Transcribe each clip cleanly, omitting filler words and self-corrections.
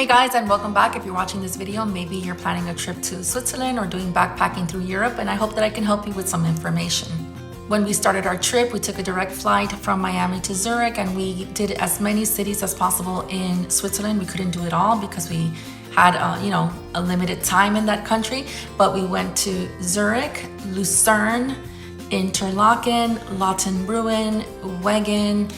guys, and welcome back. If you're watching this video, maybe you're planning a trip to Switzerland or doing backpacking through Europe, and I hope that I can help you with some information. When we started our trip, we took a direct flight from Miami to Zurich, and we did as many cities as possible in Switzerland. We couldn't do it all because we had a limited time in that country, but we went to Zurich, Lucerne, Interlaken, Lautenbrunnen, Wegen,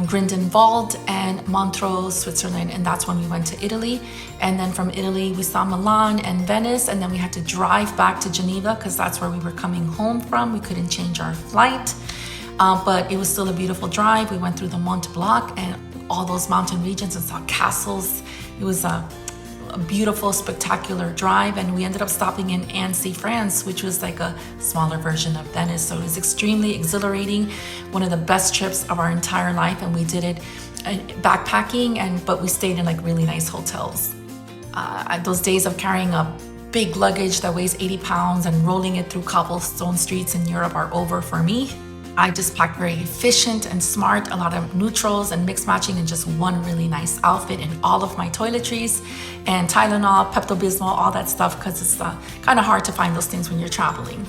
Grindelwald, and Montreux, Switzerland, and that's when we went to Italy. And then from Italy we saw Milan and Venice, and then we had to drive back to Geneva because that's where we were coming home from. We couldn't change our flight, but it was still a beautiful drive. We went through the Mont Blanc and all those mountain regions and saw castles. It was a beautiful, spectacular drive, and we ended up stopping in Annecy, France, which was like a smaller version of Venice. So it was extremely exhilarating, one of the best trips of our entire life, and we did it backpacking, but we stayed in like really nice hotels. Those days of carrying a big luggage that weighs 80 pounds and rolling it through cobblestone streets in Europe are over for me. I just packed very efficient and smart, a lot of neutrals and mixed matching in just one really nice outfit, and all of my toiletries and Tylenol, Pepto-Bismol, all that stuff, because it's kind of hard to find those things when you're traveling.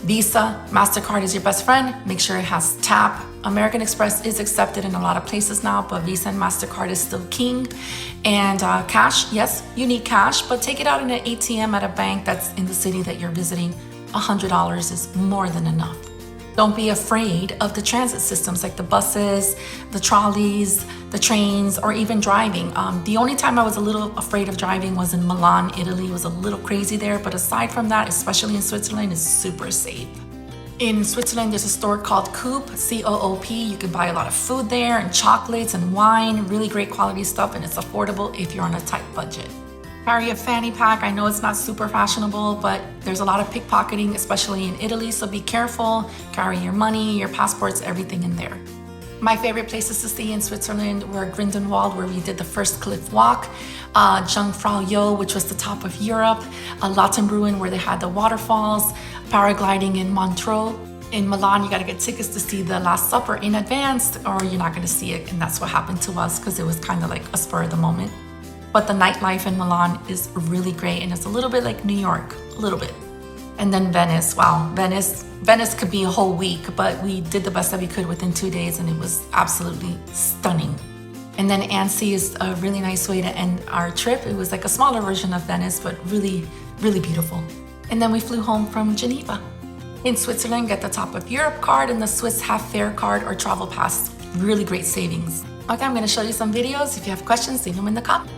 Visa, MasterCard is your best friend. Make sure it has tap. American Express is accepted in a lot of places now, but Visa and MasterCard is still king. And cash, yes, you need cash, but take it out in an ATM at a bank that's in the city that you're visiting. $100 is more than enough. Don't be afraid of the transit systems like the buses, the trolleys, the trains, or even driving. The only time I was a little afraid of driving was in Milan, Italy. It was a little crazy there, but aside from that, especially in Switzerland, it's super safe. In Switzerland, there's a store called Coop, C-O-O-P. You can buy a lot of food there and chocolates and wine, really great quality stuff, and it's affordable if you're on a tight budget. Carry a fanny pack. I know it's not super fashionable, but there's a lot of pickpocketing, especially in Italy, so be careful. Carry your money, your passports, everything in there. My favorite places to see in Switzerland were Grindelwald, where we did the first cliff walk, Jungfrau Joh, which was the top of Europe, Lautenbrunnen, where they had the waterfalls, paragliding in Montreux. In Milan, you gotta get tickets to see the Last Supper in advance, or you're not gonna see it, and that's what happened to us because it was kind of like a spur of the moment. But the nightlife in Milan is really great, and it's a little bit like New York, a little bit. And then Venice, wow, Venice could be a whole week, but we did the best that we could within 2 days, and it was absolutely stunning. And then Annecy is a really nice way to end our trip. It was like a smaller version of Venice, but really, really beautiful. And then we flew home from Geneva. In Switzerland, get the Top of Europe card and the Swiss Half Fare card or travel pass. Really great savings. Okay, I'm gonna show you some videos. If you have questions, leave them in the comments.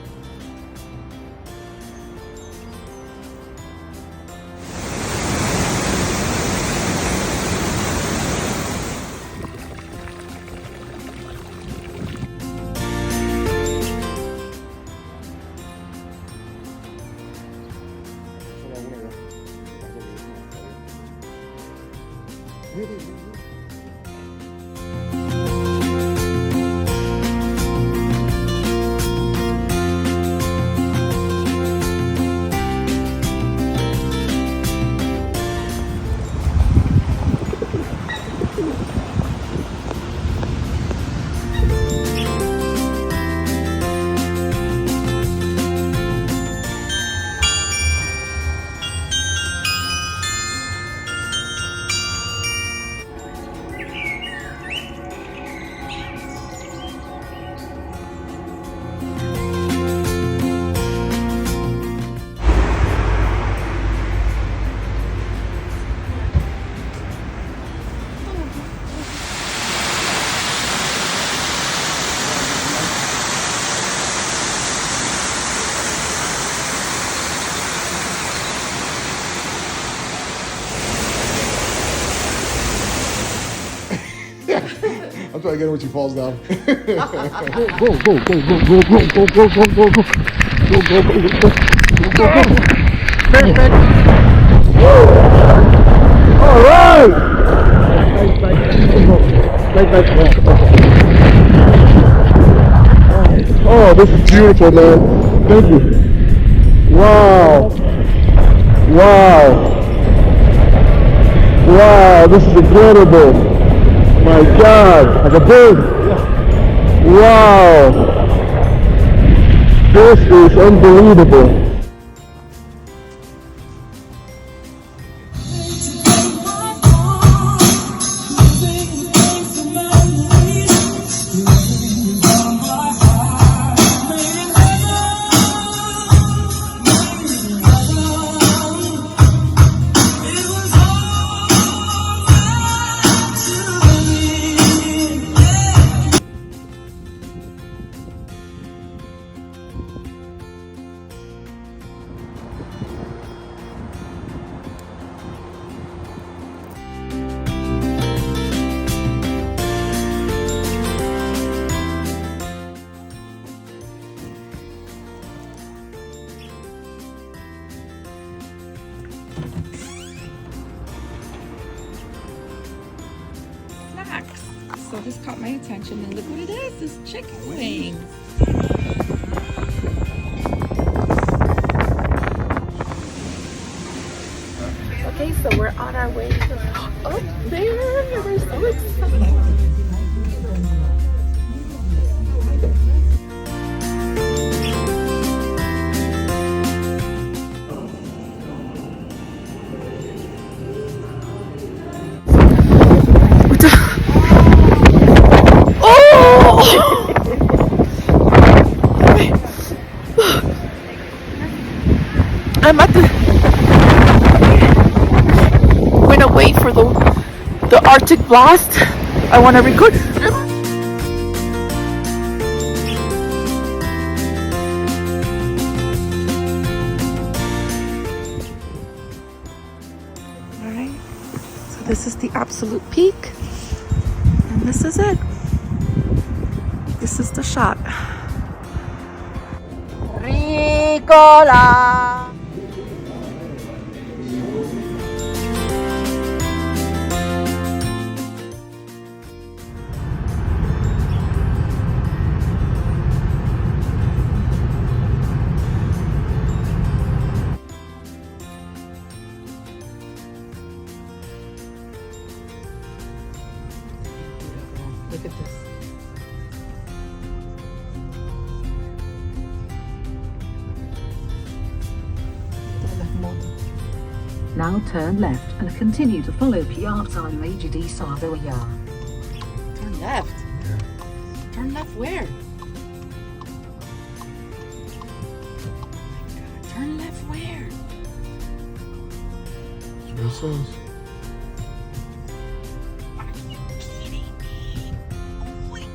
I'm trying to get her when she falls down. Perfect. All right. Oh, this is beautiful, man. Thank you. Wow. Wow, this is incredible. My God, like a bird. Wow. This is unbelievable. So this caught my attention, and look what it is, this chicken wings. Okay, so we're on our way up there. We're so excited. I'm at the. We're gonna wait for the Arctic blast. I want to record. All right. So this is the absolute peak, and this is it. This is the shot. Ricola. Look at this. Now turn left and continue to follow Piazza Maggi Savoia. Turn left. Turn left where? Turn left where? That's what it says. Are you kidding me? Oh my God.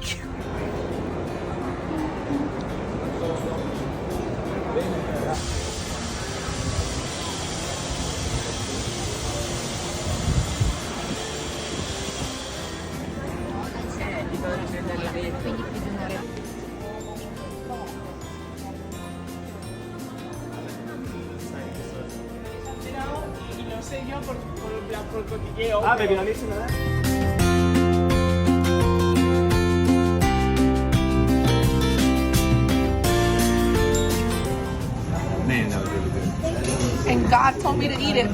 Perché non dice nada. And God told me to eat it.